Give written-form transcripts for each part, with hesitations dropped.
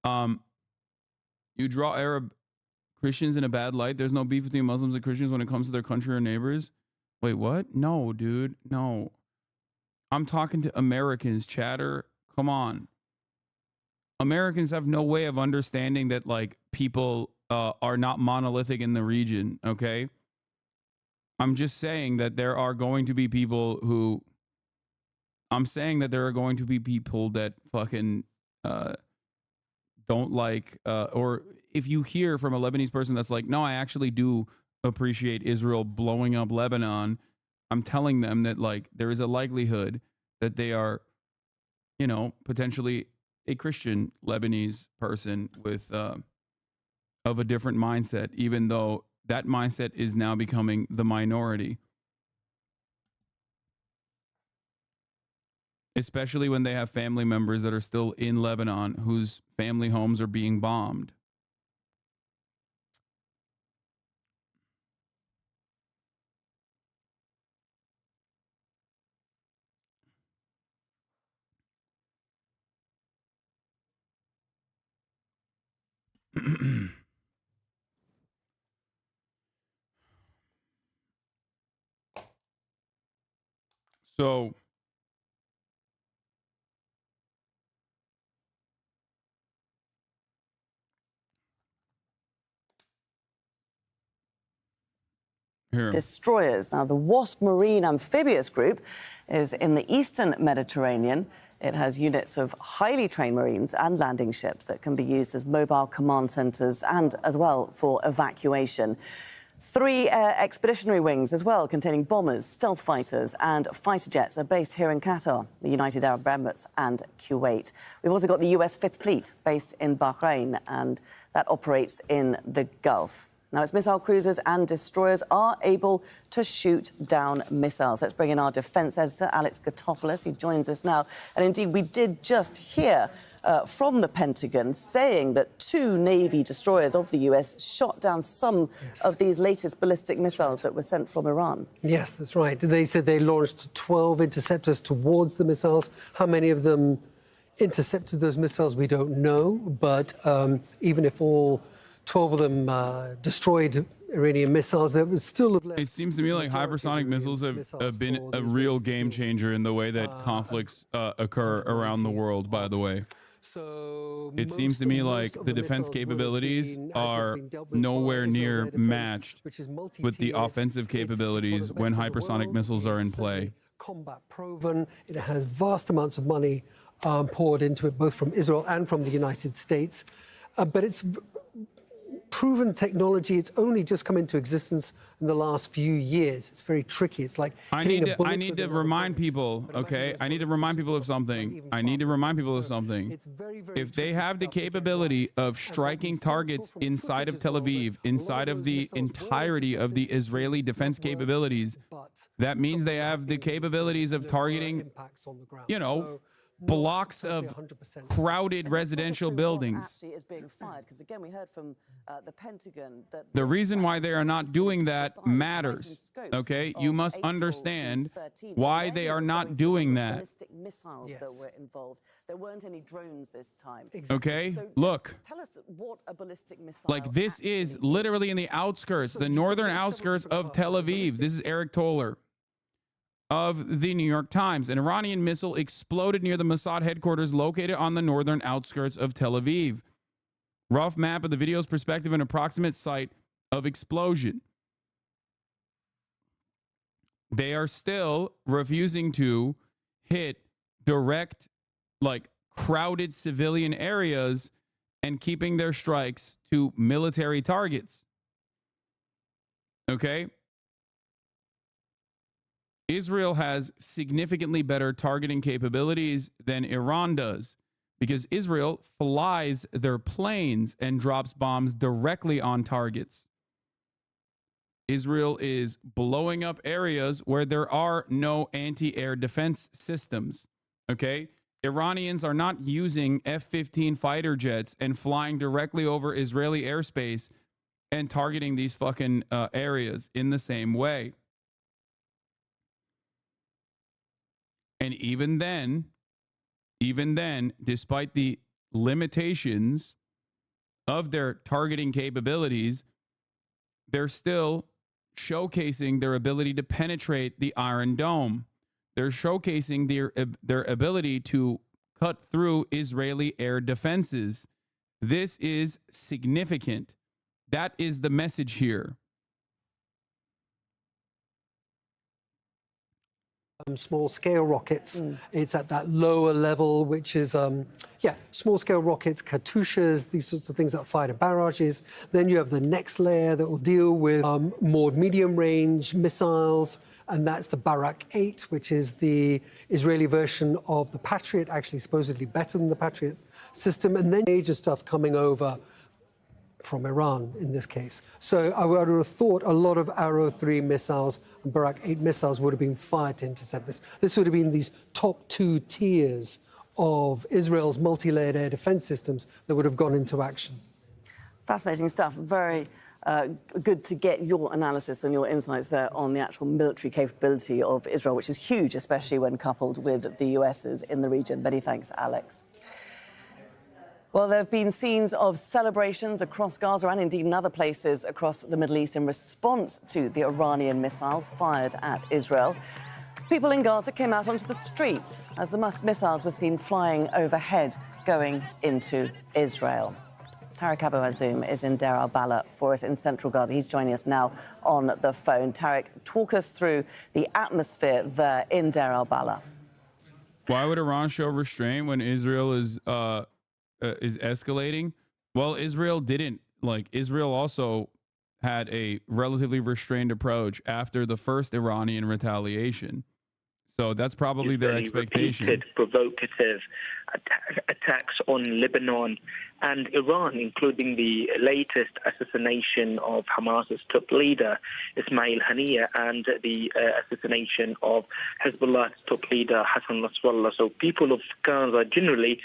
Um, you draw Arab Christians in a bad light. There's no beef between Muslims and Christians when it comes to their country or neighbors. Wait, what? No, dude. No. I'm talking to Americans, chatter. Come on. Americans have no way of understanding that, like, people are not monolithic in the region, okay? I'm just saying that there are going to be people who... I'm saying that there are going to be people that fucking don't like... or if you hear from a Lebanese person that's like, no, I actually do appreciate Israel blowing up Lebanon, I'm telling them that, like, there is a likelihood that they are, you know, potentially a Christian Lebanese person with of a different mindset, even though that mindset is now becoming the minority. Especially when they have family members that are still in Lebanon whose family homes are being bombed. So here. Destroyers. Now, the WASP Marine Amphibious Group is in the eastern Mediterranean. It has units of highly trained Marines and landing ships that can be used as mobile command centres and as well for evacuation. 3 air expeditionary wings as well, containing bombers, stealth fighters and fighter jets, are based here in Qatar, the United Arab Emirates and Kuwait. We've also got the US Fifth Fleet based in Bahrain, and that operates in the Gulf. Now, its missile cruisers and destroyers are able to shoot down missiles. Let's bring in our defence editor, Alex Gotopoulos. He joins us now. And indeed, we did just hear from the Pentagon saying that 2 Navy destroyers of the US shot down some of these latest ballistic missiles that were sent from Iran. Yes, that's right. They said they launched 12 interceptors towards the missiles. How many of them intercepted those missiles, we don't know. But even if all 12 of them destroyed Iranian missiles, there was still... It seems to me like hypersonic missiles have been a real game changer in the way that conflicts occur around the world, by the way. So it seems to me like the defense capabilities are nowhere near matched with the offensive capabilities when hypersonic missiles are in play. Combat proven. It has vast amounts of money poured into it, both from Israel and from the United States. But it's proven technology. It's only just come into existence in the last few years. It's very tricky. It's like I need to remind people, okay? I need to remind people of something. If they have the capability of striking targets inside of Tel Aviv, inside of the entirety of the Israeli defense capabilities, that means they have the capabilities of targeting, you know, blocks of crowded residential buildings. Is being fired because again we heard from the Pentagon that the reason why they are not doing that matters. Okay, you must understand why they are not doing that. Ballistic missiles that were involved. There weren't any drones this time. Okay, so look. Tell us what a ballistic missile. Like this is literally in the outskirts, the northern outskirts of Tel Aviv. This is Eric Toller of the New York Times. An Iranian missile exploded near the Mossad headquarters located on the northern outskirts of Tel Aviv. Rough map of the video's perspective and approximate site of explosion. They are still refusing to hit direct, like, crowded civilian areas and keeping their strikes to military targets. Okay? Israel has significantly better targeting capabilities than Iran does because Israel flies their planes and drops bombs directly on targets. Israel is blowing up areas where there are no anti-air defense systems. Okay? Iranians are not using F-15 fighter jets and flying directly over Israeli airspace and targeting these fucking areas in the same way. And even then, despite the limitations of their targeting capabilities, they're still showcasing their ability to penetrate the Iron Dome. They're showcasing their ability to cut through Israeli air defenses. This is significant. That is the message here. Small-scale rockets. It's at that lower level, which is, small-scale rockets, Katyushas, these sorts of things that are fired at barrages. Then you have the next layer that will deal with more medium-range missiles, and that's the Barak 8, which is the Israeli version of the Patriot, actually supposedly better than the Patriot system. And then major stuff coming over from Iran in this case. So I would have thought a lot of Arrow 3 missiles and Barak 8 missiles would have been fired to intercept this. This would have been these top 2 tiers of Israel's multi-layered air defense systems that would have gone into action. Fascinating stuff. Very good to get your analysis and your insights there on the actual military capability of Israel, which is huge, especially when coupled with the US's in the region. Many thanks, Alex. Well, there have been scenes of celebrations across Gaza and indeed in other places across the Middle East in response to the Iranian missiles fired at Israel. People in Gaza came out onto the streets as the missiles were seen flying overhead, going into Israel. Tarek Abu Azoum is in Deir al-Balah for us in central Gaza. He's joining us now on the phone. Tarek, talk us through the atmosphere there in Deir al-Balah. Why would Iran show restraint when Israel is escalating? Well, Israel didn't. Israel also had a relatively restrained approach after the first Iranian retaliation. So that's probably their expectation. Repeated provocative attacks on Lebanon and Iran, including the latest assassination of Hamas's top leader, Ismail Haniyeh, and the assassination of Hezbollah's top leader, Hasan Nasrallah. So people of Gaza generally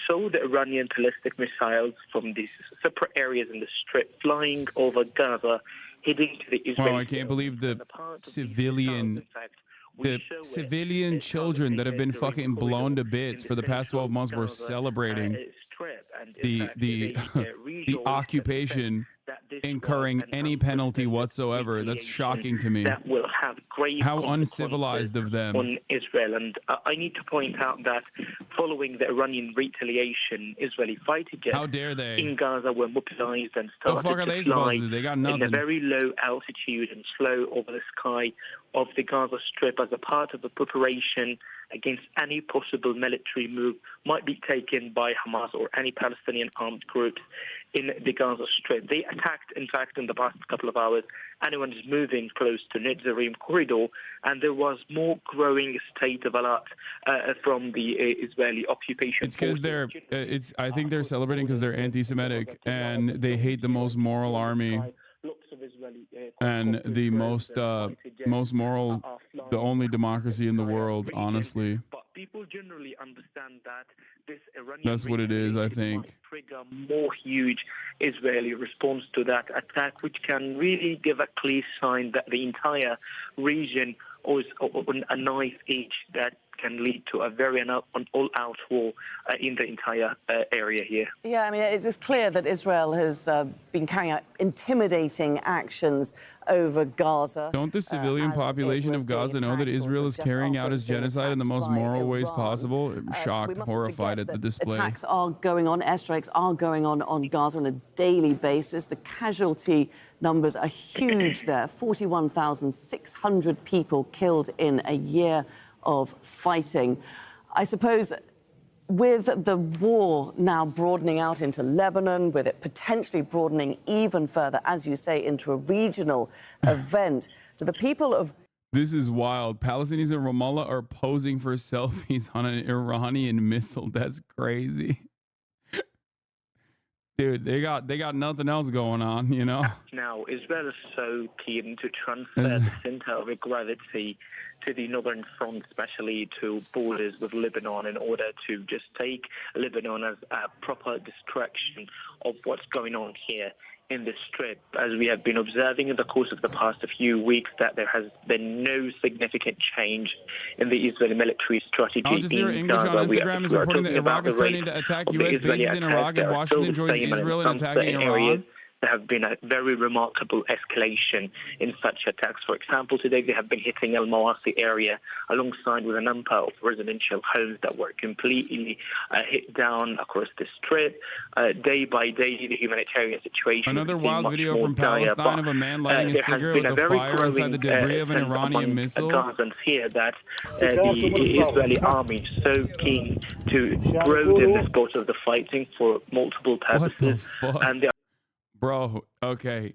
saw the Iranian ballistic missiles from these separate areas in the Strip flying over Gaza, heading to the Israeli... Wow, I can't believe the civilian children that have been fucking blown to bits for the past 12 months were celebrating the occupation incurring any penalty whatsoever. That's shocking to me. That will have grave How uncivilized of them. On Israel. And I need to point out that following the Iranian retaliation, Israeli fighter jets How dare they? in Gaza were mobilized and started to fly in a very low altitude and slow over the sky of the Gaza Strip as a part of a preparation against any possible military move might be taken by Hamas or any Palestinian armed groups in the Gaza Strip. They attacked, in fact, in the past couple of hours, anyone who's moving close to Netzarim corridor, and there was more growing state of alert from the Israeli occupation. It's because they're, I think they're celebrating because they're anti-Semitic and they hate the most moral army. And the most moral, the only democracy in the world, honestly. But people generally understand that this Iranian that's what it is, I think. Might trigger more huge Israeli response to that attack, which can really give a clear sign that the entire region is on a knife edge that can lead to a very all-out war in the entire area here. Yeah, I mean, it's clear that Israel has been carrying out intimidating actions over Gaza. Don't the civilian population of Gaza know that Israel is carrying out its genocide in the most moral ways possible? I'm shocked, horrified at the display. Attacks are going on, airstrikes are going on Gaza on a daily basis. The casualty numbers are huge there. 41,600 people killed in a year of fighting. I suppose with the war now broadening out into Lebanon, with it potentially broadening even further, as you say, into a regional event, do the people of... This is wild. Palestinians in Ramallah are posing for selfies on an Iranian missile. That's crazy. Dude, they got nothing else going on, you know? Now, Israel is so keen to transfer the center of gravity to the northern front, especially to borders with Lebanon, in order to just take Lebanon as a proper distraction of what's going on here in the Strip. As we have been observing in the course of the past few weeks, that there has been no significant change in the Israeli military strategy. Al Jazeera English on Instagram is reporting that Iraq is threatening to attack U.S. bases in Iraq if Washington joins Israel in attacking Iran. There have been a very remarkable escalation in such attacks. For example, today they have been hitting El Mawasi area alongside with a number of residential homes that were completely hit down across the Strip. Day by day, the humanitarian situation. Another wild video from Palestine of a man lighting a cigarette with a fire inside the debris of an Iranian missile. Gazans here that the Israeli army is so keen to broaden the sport of the fighting for multiple purposes. What the fuck? And bro, okay.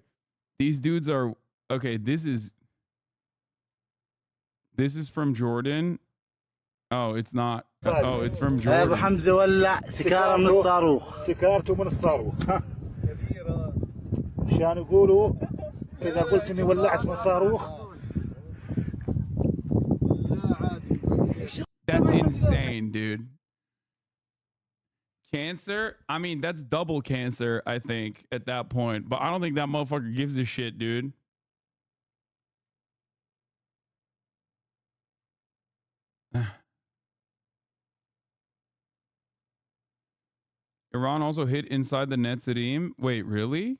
These dudes are okay, this is from Jordan. Oh, it's not. Oh, it's from Jordan. ابو حمزه ولع سكاره من الصاروخ. سكارته من الصاروخ. مشان يقولوا اذا قلت اني ولعت من صاروخ. That's insane, dude. Cancer? I mean, that's double cancer, I think, at that point. But I don't think that motherfucker gives a shit, dude. Iran also hit inside the Netzarim. Wait, really?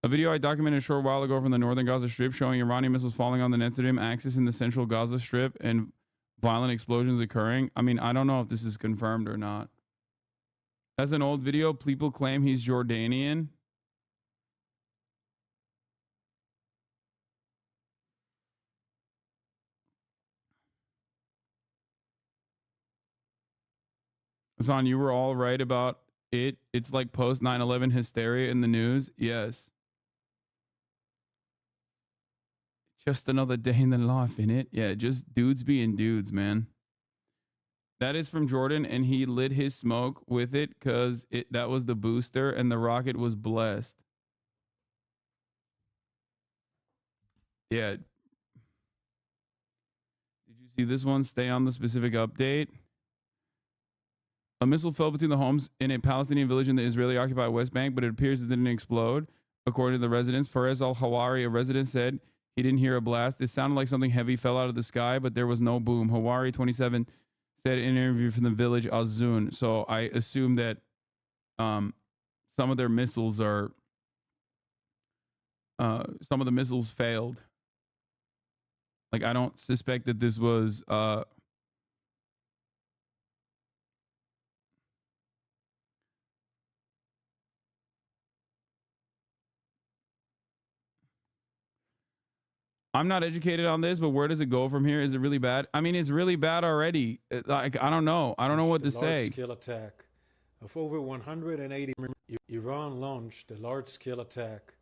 A video I documented a short while ago from the northern Gaza Strip showing Iranian missiles falling on the Netzarim axis in the central Gaza Strip and violent explosions occurring. I mean, I don't know if this is confirmed or not. That's an old video. People claim he's Jordanian. Hasan, you were all right about it. It's like post 9/11 hysteria in the news. Yes. Just another day in the life, innit? Yeah, just dudes being dudes, man. That is from Jordan, and he lit his smoke with it because that was the booster, and the rocket was blessed. Yeah. Did you see this one? Stay on the specific update. A missile fell between the homes in a Palestinian village in the Israeli-occupied West Bank, but it appears it didn't explode. According to the residents, Faraz al-Hawari, a resident, said he didn't hear a blast. It sounded like something heavy fell out of the sky, but there was no boom. Hawari, 27, said in an interview from the village Azun. So I assume that some of their missiles are some of the missiles failed. Like, I don't suspect that this was I'm not educated on this, but where does it go from here? Is it really bad? I mean, it's really bad already. Like, I don't know. I don't know what to say. Large-scale attack of over 180. Iran launched a large-scale attack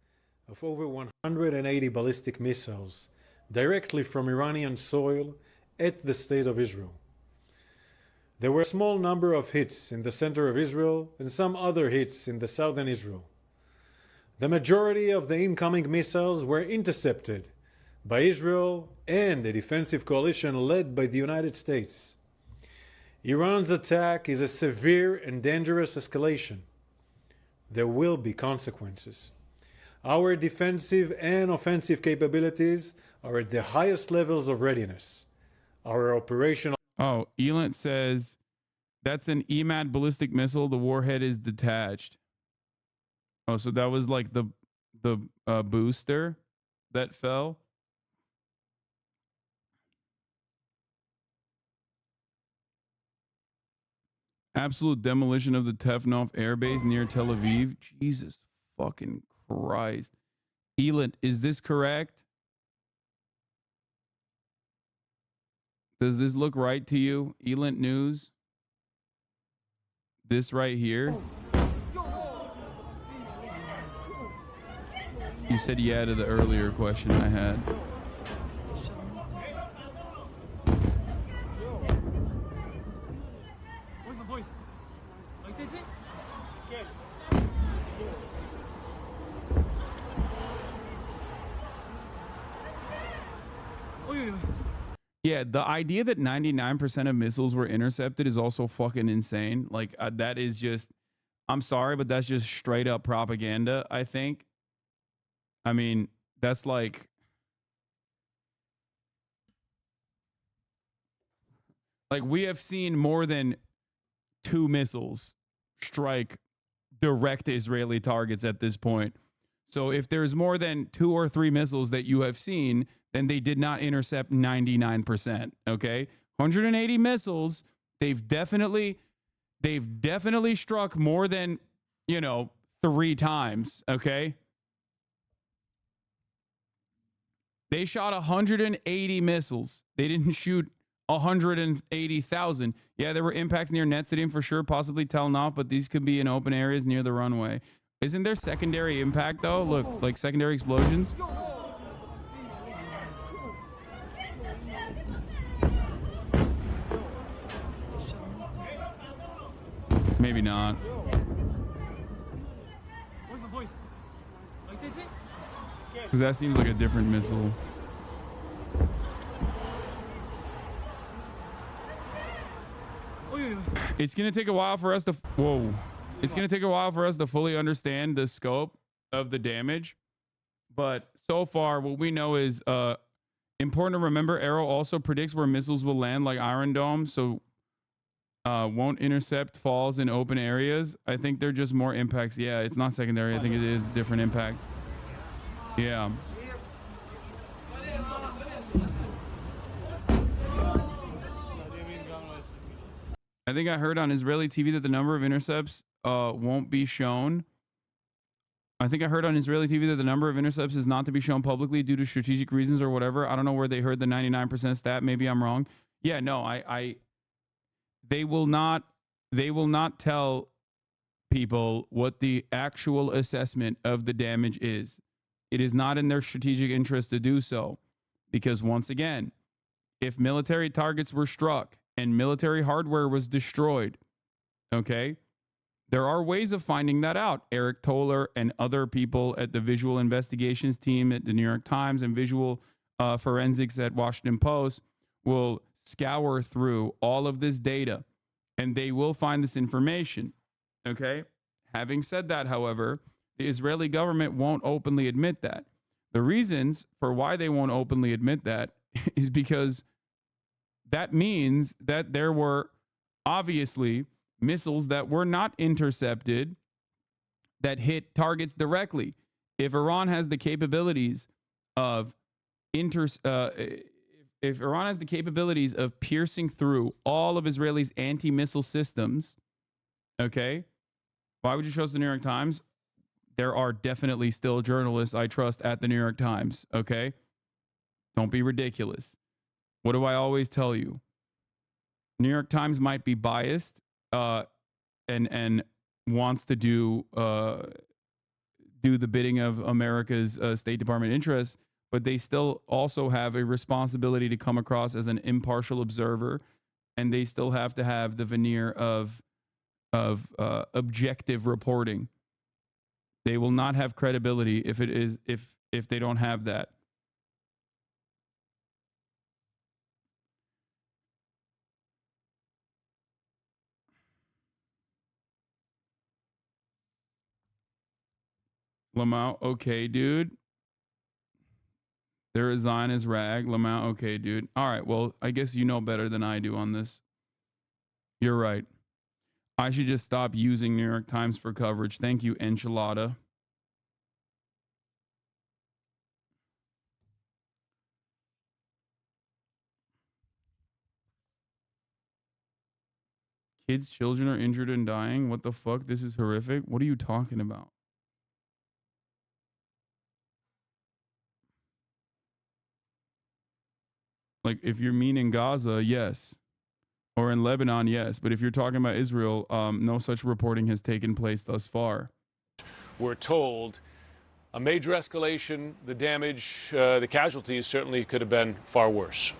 of over 180 ballistic missiles directly from Iranian soil at the state of Israel. There were a small number of hits in the center of Israel and some other hits in the southern Israel. The majority of the incoming missiles were intercepted by Israel and a defensive coalition led by the United States. Iran's attack is a severe and dangerous escalation. There will be consequences. Our defensive and offensive capabilities are at the highest levels of readiness. Our operational... Oh, Elant says that's an EMAD ballistic missile. The warhead is detached. Oh, so that was like the booster that fell. Absolute demolition of the Tefnov airbase near Tel Aviv. Jesus fucking Christ. Elant, is this correct? Does this look right to you? Elant News? This right here? You said yeah to the earlier question I had. Yeah, the idea that 99% of missiles were intercepted is also fucking insane. Like that is just, I'm sorry, but that's just straight up propaganda, I think. I mean, that's like we have seen more than 2 missiles strike direct Israeli targets at this point. So if there's more than 2 or 3 missiles that you have seen, then they did not intercept 99%. Okay, 180 missiles. They've definitely struck more than 3 times. Okay, they shot 180 missiles. They didn't shoot 180,000. Yeah, there were impacts near Net City for sure, possibly Tel Naf, but these could be in open areas near the runway. Isn't there secondary impact though? Look, like secondary explosions. Maybe not. Because that seems like a different missile. It's going to take a while for us to... Whoa. It's going to take a while for us to fully understand the scope of the damage. But so far, what we know is important to remember, Arrow also predicts where missiles will land like Iron Dome. So won't intercept falls in open areas. I think they're just more impacts. Yeah, it's not secondary. I think it is different impacts. Yeah. I think I heard on Israeli TV that the number of intercepts won't be shown. I think I heard on Israeli TV that the number of intercepts is not to be shown publicly due to strategic reasons or whatever. I don't know where they heard the 99% stat. Maybe I'm wrong. Yeah, no, they will not tell people what the actual assessment of the damage is. It is not in their strategic interest to do so, because once again, if military targets were struck and military hardware was destroyed, okay, there are ways of finding that out. Eric Toller and other people at the visual investigations team at the New York Times and visual forensics at Washington Post will scour through all of this data and they will find this information, okay? Having said that, however, the Israeli government won't openly admit that. The reasons for why they won't openly admit that is because that means that there were obviously missiles that were not intercepted that hit targets directly. If Iran has the capabilities of if Iran has the capabilities of piercing through all of Israelis' anti-missile systems, okay, why would you trust the New York Times? There are definitely still journalists I trust at the New York Times, okay? Don't be ridiculous. What do I always tell you? New York Times might be biased and wants to do the bidding of America's State Department interests, but they still also have a responsibility to come across as an impartial observer, and they still have to have the veneer of objective reporting. They will not have credibility if they don't have that. Lamau, okay, dude. There is Zionist rag. Lamau, okay, dude. All right, well, I guess you know better than I do on this. You're right. I should just stop using New York Times for coverage. Thank you, Enchilada. Kids, children are injured and dying. What the fuck? This is horrific. What are you talking about? Like, if you're meaning Gaza, yes. Or in Lebanon, yes. But if you're talking about Israel, no such reporting has taken place thus far. We're told a major escalation, the damage, the casualties certainly could have been far worse.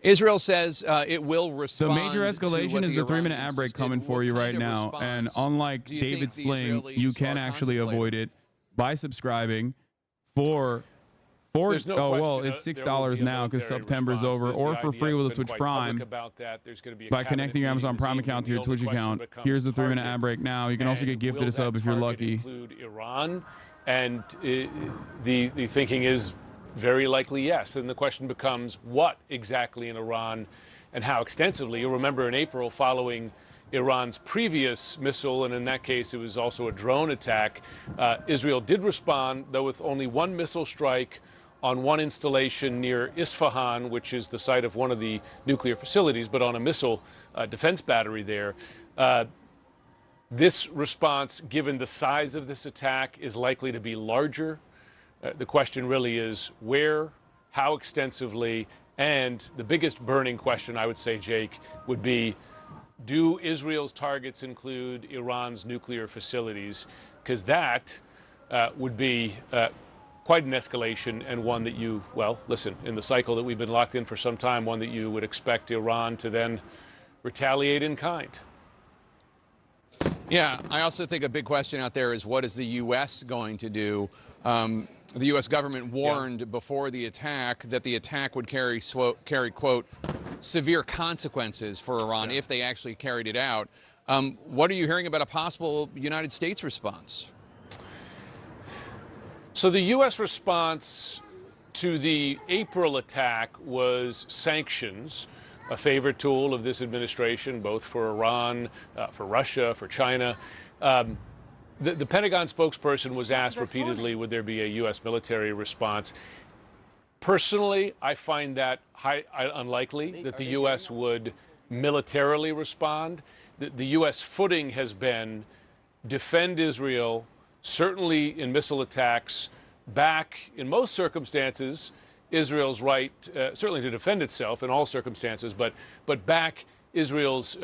Israel says it will respond. The major escalation is the 3-minute ad break coming for you right now. And unlike David Sling, you can actually avoid it by subscribing for There's no question, well, it's there will $6 be a now because military September's response. over, or The for free IDF with a has been Twitch quite public Prime about that. There's going to be a by cabinet connecting your meeting Amazon this Prime evening. account to your The only Twitch question account. becomes Here's the 3-minute target. ad break now. You can also And get gifted will a sub that if you're target lucky. include Iran? And the thinking is very likely yes. Then the question becomes what exactly in Iran and how extensively. You'll remember in April, following Iran's previous missile, and in that case it was also a drone attack, Israel did respond, though with only one missile strike on one installation near Isfahan, which is the site of one of the nuclear facilities, but on a missile defense battery there. This response, given the size of this attack, is likely to be larger. The question really is where, how extensively, and the biggest burning question, I would say, Jake, would be, do Israel's targets include Iran's nuclear facilities? Because that would be quite an escalation, and one that you, well, listen, in the cycle that we've been locked in for some time, one that you would expect Iran to then retaliate in kind. Yeah, I also think a big question out there is what is the U.S. going to do? The U.S. government warned before the attack that the attack would carry, quote, severe consequences for Iran if they actually carried it out. What are you hearing about a possible United States response? So the U.S. response to the April attack was sanctions, a favorite tool of this administration, both for Iran, for Russia, for China. The Pentagon spokesperson was asked repeatedly, would there be a U.S. military response? Personally, I find that unlikely that the U.S. would militarily respond. The U.S. footing has been defend Israel, certainly in missile attacks, back in most circumstances Israel's right, certainly to defend itself in all circumstances, but back Israel's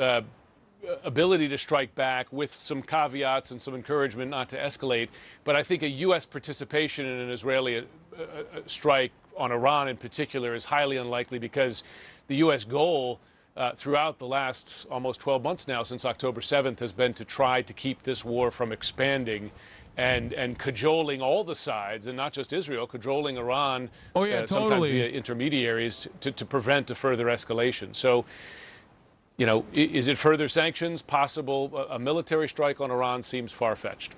ability to strike back with some caveats and some encouragement not to escalate. But I think a U.S. participation in an Israeli strike on Iran in particular is highly unlikely, because the U.S. goal throughout the last almost 12 months now, since October 7th, has been to try to keep this war from expanding, and cajoling all the sides, and not just Israel, cajoling Iran, sometimes via intermediaries, to prevent a further escalation. So, you know, is it further sanctions possible? A military strike on Iran seems far-fetched.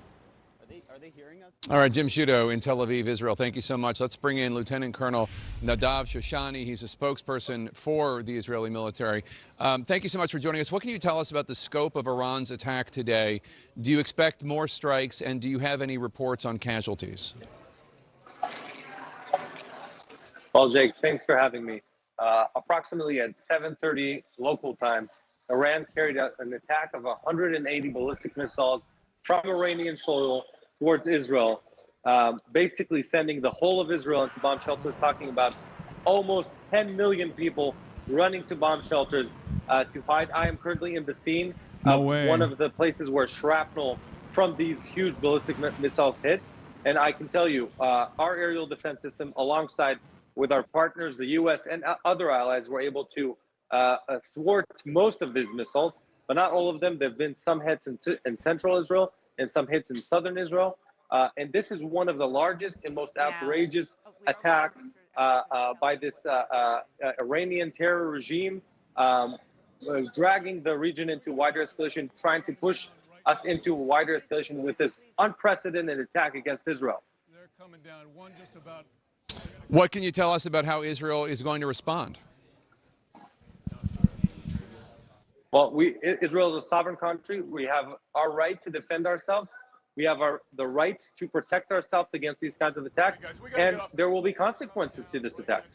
Are they hearing us? All right, Jim Sciutto in Tel Aviv, Israel. Thank you so much. Let's bring in Lieutenant Colonel Nadav Shoshani. He's a spokesperson for the Israeli military. Thank you so much for joining us. What can you tell us about the scope of Iran's attack today? Do you expect more strikes, and do you have any reports on casualties? Well, Jake, thanks for having me. Approximately at 7:30 local time, Iran carried out an attack of 180 ballistic missiles from Iranian soil towards Israel, basically sending the whole of Israel into bomb shelters, talking about almost 10 million people running to bomb shelters to hide. I am currently in the scene of one of the places where shrapnel from these huge ballistic missiles hit. And I can tell you, our aerial defense system, alongside with our partners, the U.S. and other allies, were able to thwart most of these missiles, but not all of them. There have been some hits in central Israel and some hits in southern Israel. And this is one of the largest and most outrageous attacks by this Iranian terror regime, dragging the region into wider escalation, trying to push us into wider escalation with this unprecedented attack against Israel. They're coming down just about. What can you tell us about how Israel is going to respond? Well, Israel is a sovereign country. We have our right to defend ourselves. We have the right to protect ourselves against these kinds of attacks, and there will be consequences to this attack.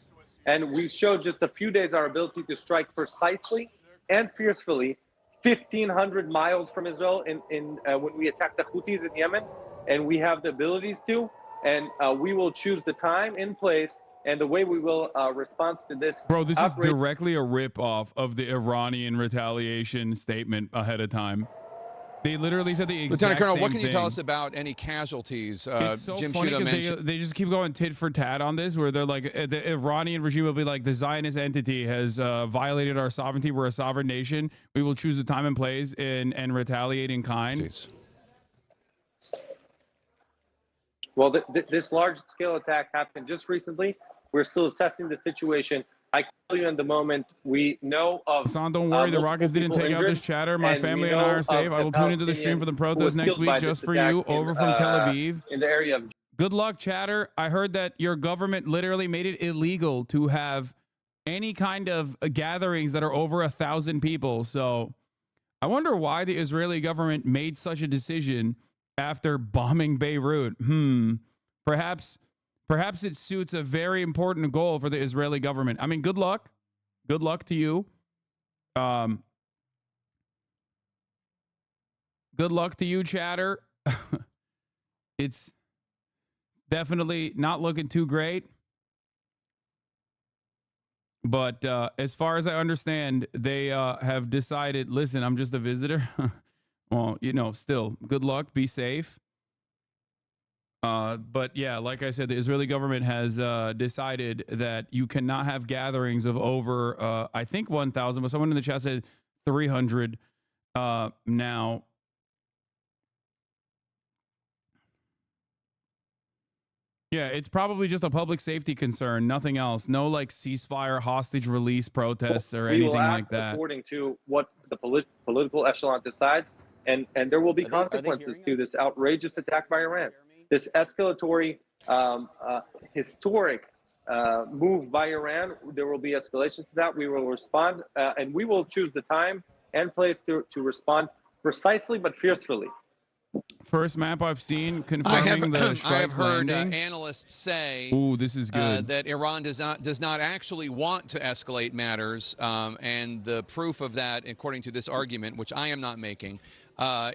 And we showed just a few days our ability to strike precisely and fiercely 1,500 miles from Israel when we attacked the Houthis in Yemen, and we have the abilities to, and we will choose the time and place and the way we will respond to this. Bro, this is directly a rip-off of the Iranian retaliation statement ahead of time. They literally said the exact Lieutenant Colonel, same what can you tell thing. us about any casualties? It's so Jim funny Sciutto because mentioned they just keep going tit for tat on this, where they're like, the Iranian regime will be like, the Zionist entity has violated our sovereignty. We're a sovereign nation. We will choose the time and place and retaliate in kind. Jeez. Well, this large-scale attack happened just recently. We're still assessing the situation. I can tell you in the moment, we know of... Hasan, don't worry. The rockets didn't take out this chatter. My family and I are safe. I will tune into the stream for the protest next week just for you over from Tel Aviv. In the area of... Good luck, chatter. I heard that your government literally made it illegal to have any kind of gatherings that are over 1,000 people. So I wonder why the Israeli government made such a decision after bombing Beirut. Perhaps it suits a very important goal for the Israeli government. I mean, good luck. Good luck to you. Good luck to you, chatter. It's definitely not looking too great. But as far as I understand, they have decided, listen, I'm just a visitor. Well, you know, still, good luck. Be safe. But yeah, like I said, the Israeli government has decided that you cannot have gatherings of over, I think 1,000, but someone in the chat said 300 now. Yeah, it's probably just a public safety concern, nothing else. No like ceasefire, hostage release protests or anything like that. According to what the political echelon decides, and there will be consequences to this outrageous attack by Iran. This escalatory, historic move by Iran, there will be escalation to that. We will respond, and we will choose the time and place to respond precisely but fiercely. First map I've seen confirming the strike I have heard landing. Analysts say ooh, this is good. That Iran does not actually want to escalate matters, and the proof of that, according to this argument, which I am not making,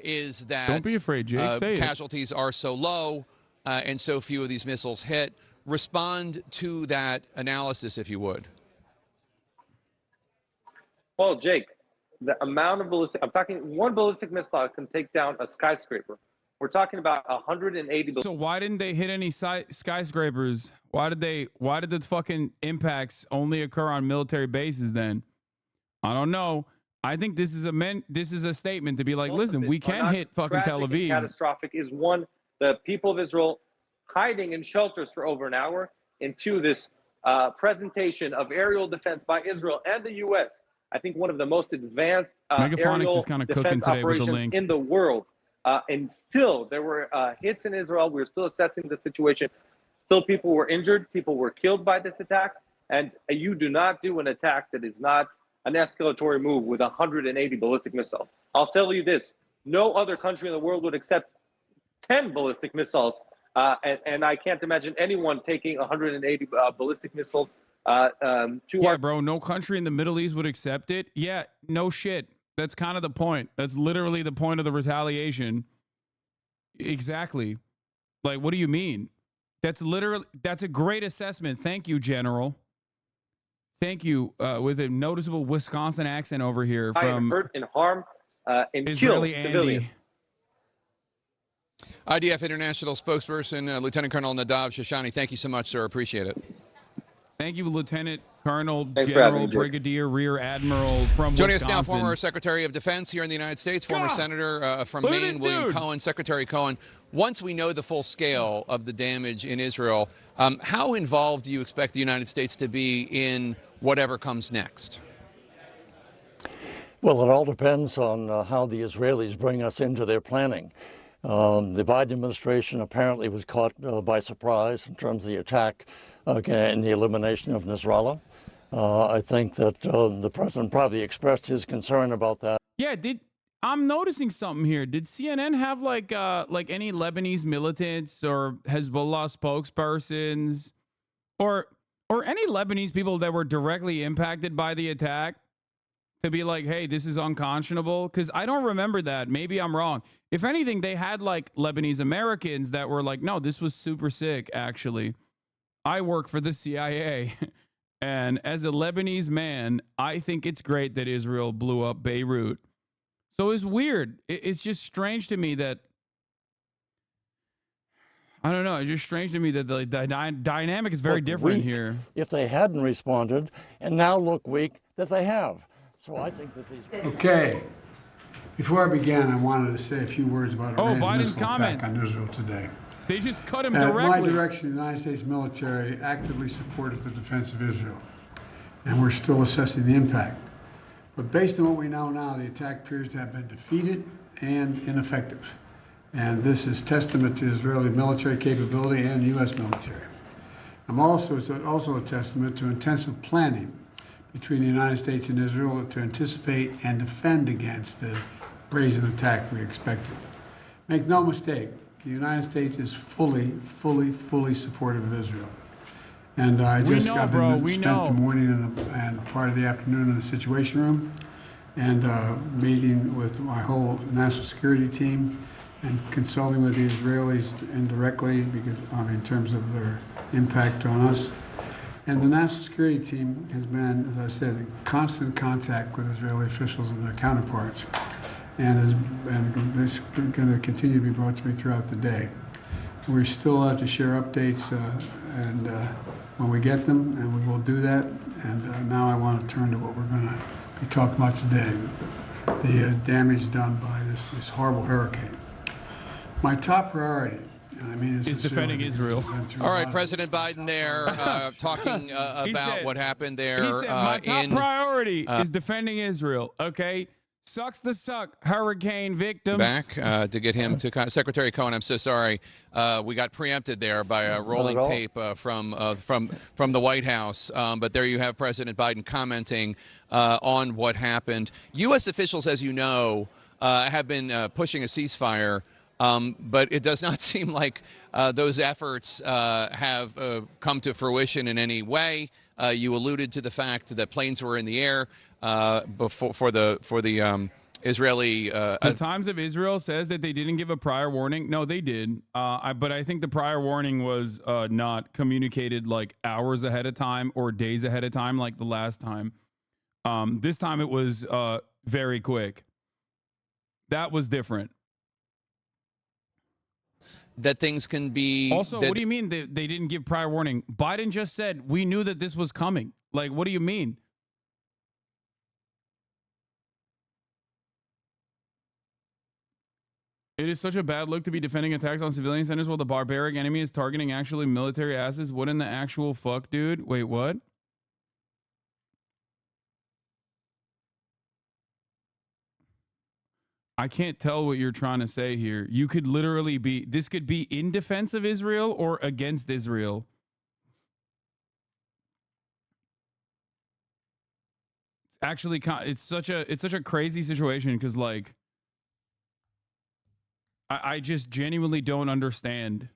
is that don't be afraid, Jake. Say casualties are so low and so few of these missiles hit. Respond to that analysis, if you would. Well, Jake, the amount of ballistic, I'm talking one ballistic missile can take down a skyscraper. We're talking about 180. So why didn't they hit any skyscrapers? Why did the fucking impacts only occur on military bases then? I don't know. I think this is a statement to be like, listen, we can hit fucking Tel Aviv. Catastrophic is one, the people of Israel hiding in shelters for over an hour, and two, this presentation of aerial defense by Israel and the U.S. I think one of the most advanced aerial is kind of cooking defense today with the operations links in the world. And still, there were hits in Israel. We're still assessing the situation. Still, people were injured. People were killed by this attack. And you do not do an attack that is not an escalatory move with 180 ballistic missiles. I'll tell you this. No other country in the world would accept 10 ballistic missiles. And I can't imagine anyone taking 180 ballistic missiles bro, no country in the Middle East would accept it. Yeah, no shit. That's kind of the point. That's literally the point of the retaliation. Exactly. Like, what do you mean? That's a great assessment. Thank you, General. Thank you. With a noticeable Wisconsin accent over here from hurt and harm and Israeli kill civilians. IDF International spokesperson, Lieutenant Colonel Nadav Shoshani, thank you so much, sir. Appreciate it. Thank you, Lieutenant Colonel, General, Brigadier, Rear Admiral from Joining Wisconsin. us now, former Secretary of Defense here in the United States, former Senator from Maine, William Cohen. Secretary Cohen, once we know the full scale of the damage in Israel, how involved do you expect the United States to be in whatever comes next? Well, it all depends on how the Israelis bring us into their planning. The Biden administration apparently was caught by surprise in terms of the attack and the elimination of Nasrallah. I think that the president probably expressed his concern about that. Yeah, I'm noticing something here. Did CNN have like any Lebanese militants or Hezbollah spokespersons or any Lebanese people that were directly impacted by the attack to be like, hey, this is unconscionable? Because I don't remember that. Maybe I'm wrong. If anything, they had like Lebanese Americans that were like, no, this was super sick, actually. I work for the CIA. And as a Lebanese man, I think it's great that Israel blew up Beirut. So it's weird. It's just strange to me that, I don't know. It's just strange to me that the dynamic is very different here. If they hadn't responded, and now look weak that they have. So I think that these... Okay. Before I began, I wanted to say a few words about Iran's Biden's missile comments attack on Israel today. They just cut him At directly. my direction, the United States military actively supported the defense of Israel, and we're still assessing the impact. But based on what we know now, the attack appears to have been defeated and ineffective. And this is testament to Israeli military capability and U.S. military. It's also a testament to intensive planning between the United States and Israel to anticipate and defend against the brazen attack we expected. Make no mistake, the United States is fully supportive of Israel. And I've spent the morning and part of the afternoon in the Situation Room and meeting with my whole national security team and consulting with the Israelis indirectly because in terms of their impact on us. And the national security team has been, as I said, in constant contact with Israeli officials and their counterparts, and this is going to continue to be brought to me throughout the day. We're still out to share updates and when we get them, and we will do that. And now I want to turn to what we're going to be talking about today, the damage done by this horrible hurricane. My top priority, and I mean, is defending Israel. All right, President Biden there talking about what happened there. He said, my top priority is defending Israel, okay? Sucks to suck, hurricane victims. Back to get him to Secretary Cohen. I'm so sorry. We got preempted there by a rolling tape from the White House. But there you have President Biden commenting on what happened. U.S. officials, as you know, have been pushing a ceasefire. But it does not seem like those efforts have come to fruition in any way. You alluded to the fact that planes were in the air for the Israeli. The Times of Israel says that they didn't give a prior warning. No, they did. But I think the prior warning was not communicated like hours ahead of time or days ahead of time like the last time. This time it was very quick. That was different. That things can be... Also, what do you mean they didn't give prior warning? Biden just said, we knew that this was coming. Like, what do you mean? It is such a bad look to be defending attacks on civilian centers while the barbaric enemy is targeting actually military assets. What in the actual fuck, dude? Wait, what? I can't tell what you're trying to say here. You could literally be, this could be in defense of Israel or against Israel. It's actually, it's such a crazy situation because like, I just genuinely don't understand.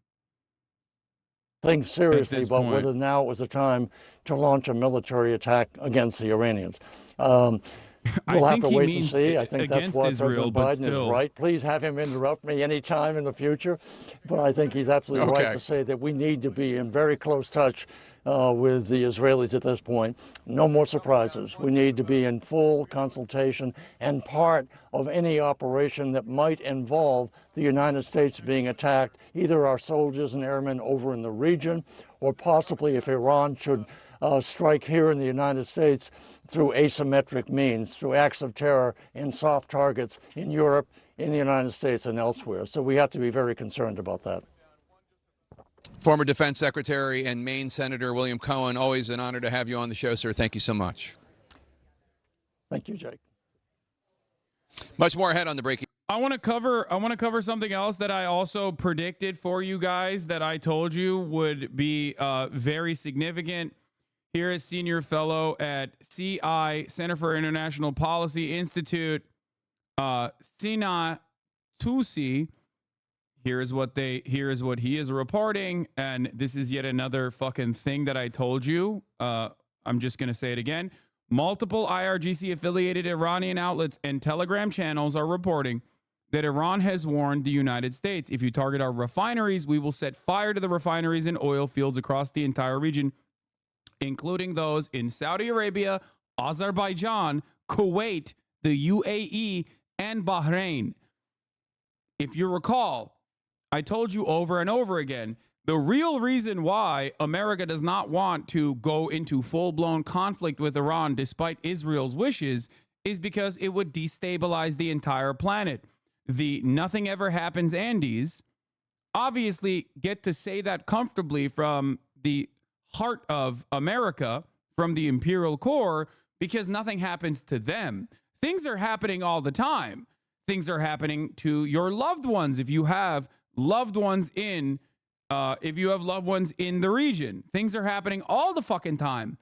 Think seriously about whether now was the time to launch a military attack against the Iranians. We'll have to wait and see. I think that's why President Biden is right. Please have him interrupt me any time in the future. But I think he's absolutely right to say that we need to be in very close touch with the Israelis at this point. No more surprises. We need to be in full consultation and part of any operation that might involve the United States being attacked, either our soldiers and airmen over in the region, or possibly if Iran should strike here in the United States through asymmetric means, through acts of terror in soft targets in Europe, in the United States, and elsewhere. So we have to be very concerned about that. Former Defense Secretary and Maine Senator William Cohen, always an honor to have you on the show, sir. Thank you so much. Thank you, Jake. Much more ahead on the breaking. I want to cover something else that I also predicted for you guys that I told you would be very significant. Here is senior fellow at CI, Center for International Policy Institute, Sina Tusi. Here is what he is reporting, and this is yet another fucking thing that I told you. I'm just gonna say it again. Multiple IRGC affiliated Iranian outlets and Telegram channels are reporting that Iran has warned the United States, if you target our refineries, we will set fire to the refineries and oil fields across the entire region, including those in Saudi Arabia, Azerbaijan, Kuwait, the UAE, and Bahrain. If you recall, I told you over and over again, the real reason why America does not want to go into full-blown conflict with Iran despite Israel's wishes is because it would destabilize the entire planet. The nothing ever happens Andes obviously get to say that comfortably from the heart of America, from the imperial core, because nothing happens to them. Things are happening all the time. Things are happening to your loved ones if you have loved ones in the region. Things are happening all the fucking time,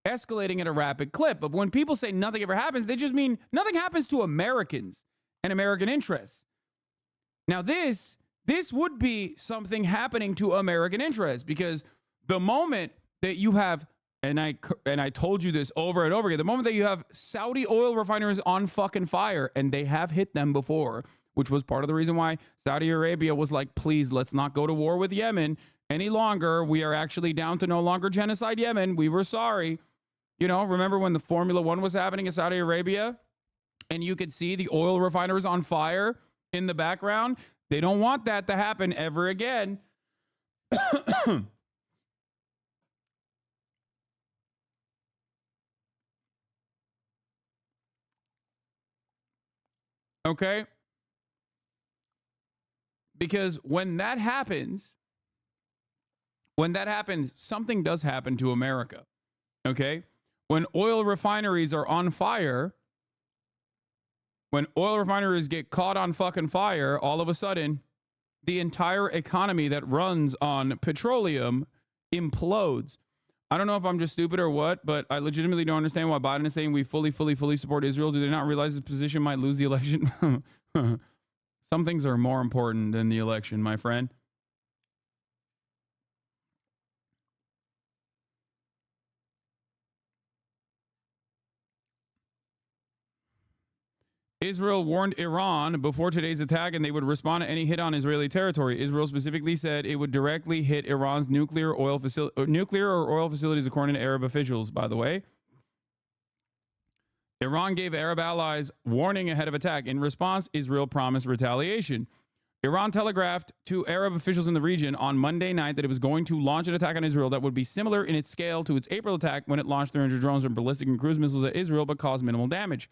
escalating at a rapid clip. But when people say nothing ever happens, they just mean nothing happens to Americans and American interests. Now this would be something happening to American interests, because the moment that you have, and I told you this over and over again, the moment that you have Saudi oil refineries on fucking fire, and they have hit them before, which was part of the reason why Saudi Arabia was like, please, let's not go to war with Yemen any longer. We are actually down to no longer genocide Yemen. We were sorry. You know, remember when the Formula One was happening in Saudi Arabia and you could see the oil refineries on fire in the background? They don't want that to happen ever again. Okay? Because when that happens, something does happen to America. Okay? When oil refineries are on fire, when oil refineries get caught on fucking fire, all of a sudden, the entire economy that runs on petroleum implodes. I don't know if I'm just stupid or what, but I legitimately don't understand why Biden is saying we fully support Israel. Do they not realize his position might lose the election? Some things are more important than the election, my friend. Israel warned Iran before today's attack, and they would respond to any hit on Israeli territory. Israel specifically said it would directly hit Iran's nuclear or oil facilities, according to Arab officials, by the way. Iran gave Arab allies warning ahead of attack. In response, Israel promised retaliation. Iran telegraphed to Arab officials in the region on Monday night that it was going to launch an attack on Israel that would be similar in its scale to its April attack, when it launched 300 drones and ballistic and cruise missiles at Israel but caused minimal damage.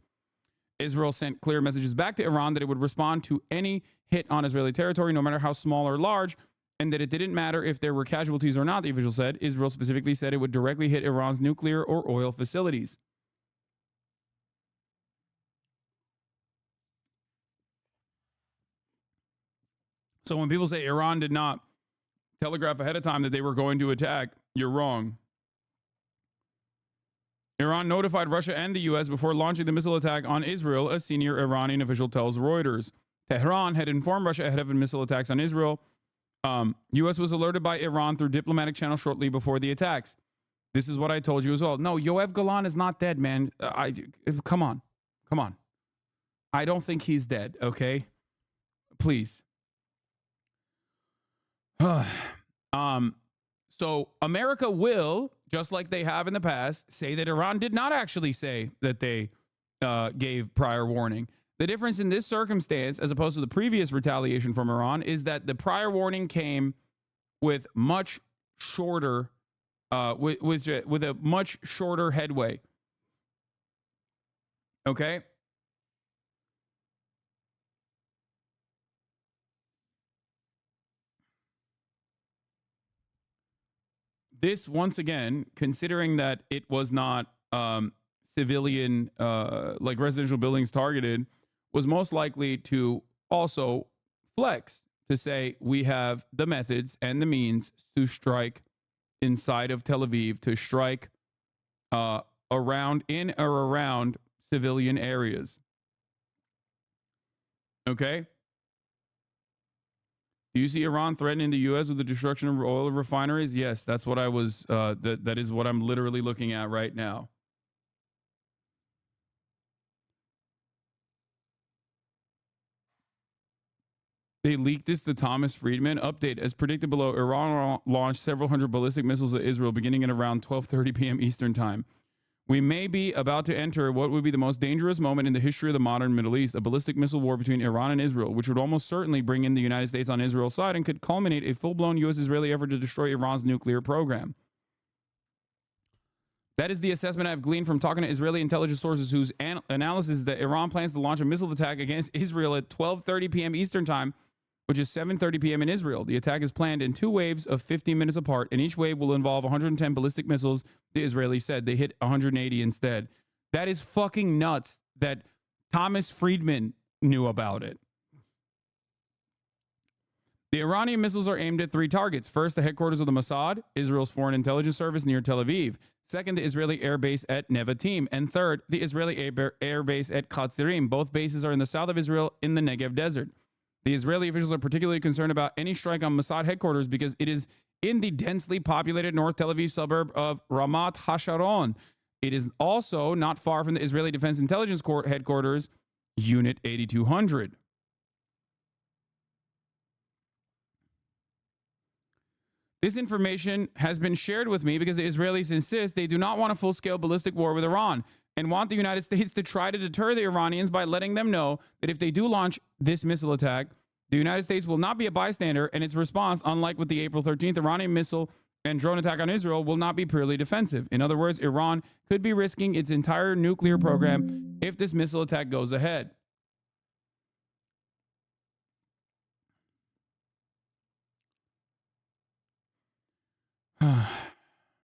Israel sent clear messages back to Iran that it would respond to any hit on Israeli territory, no matter how small or large, and that it didn't matter if there were casualties or not, the official said. Israel specifically said it would directly hit Iran's nuclear or oil facilities. So when people say Iran did not telegraph ahead of time that they were going to attack, you're wrong. Iran notified Russia and the U.S. before launching the missile attack on Israel, a senior Iranian official tells Reuters. Tehran had informed Russia ahead of missile attacks on Israel. U.S. was alerted by Iran through diplomatic channels shortly before the attacks. This is what I told you as well. No, Yoav Galan is not dead, man. Come on. I don't think he's dead, okay? Please. So America will, just like they have in the past, say that Iran did not actually say that they gave prior warning. The difference in this circumstance, as opposed to the previous retaliation from Iran, is that the prior warning came with much shorter, with a much shorter headway. Okay. This, once again, considering that it was not civilian, like residential buildings targeted, was most likely to also flex to say we have the methods and the means to strike inside of Tel Aviv, to strike in or around civilian areas. Okay? Do you see Iran threatening the U.S. with the destruction of oil refineries? Yes, that's what I was, that is what I'm literally looking at right now. They leaked this to Thomas Friedman. Update, as predicted below, Iran launched several hundred ballistic missiles at Israel beginning at around 12:30 p.m. Eastern time. We may be about to enter what would be the most dangerous moment in the history of the modern Middle East, a ballistic missile war between Iran and Israel, which would almost certainly bring in the United States on Israel's side and could culminate a full-blown U.S.-Israeli effort to destroy Iran's nuclear program. That is the assessment I've gleaned from talking to Israeli intelligence sources, whose analysis is that Iran plans to launch a missile attack against Israel at 12:30 p.m. Eastern time which is 7:30 p.m. in Israel. The attack is planned in 2 waves of 15 minutes apart, and each wave will involve 110 ballistic missiles, the Israelis said. They hit 180 instead. That is fucking nuts that Thomas Friedman knew about it. The Iranian missiles are aimed at 3 targets. First, the headquarters of the Mossad, Israel's foreign intelligence service near Tel Aviv. Second, the Israeli air base at Nevatim. And third, the Israeli air base at Katzirim. Both bases are in the south of Israel in the Negev desert. The Israeli officials are particularly concerned about any strike on Mossad headquarters because it is in the densely populated North Tel Aviv suburb of Ramat HaSharon. It is also not far from the Israeli Defense Intelligence Corps headquarters, Unit 8200. This information has been shared with me because the Israelis insist they do not want a full-scale ballistic war with Iran and want the United States to try to deter the Iranians by letting them know that if they do launch this missile attack, the United States will not be a bystander, and its response, unlike with the April 13th Iranian missile and drone attack on Israel, will not be purely defensive. In other words, Iran could be risking its entire nuclear program if this missile attack goes ahead.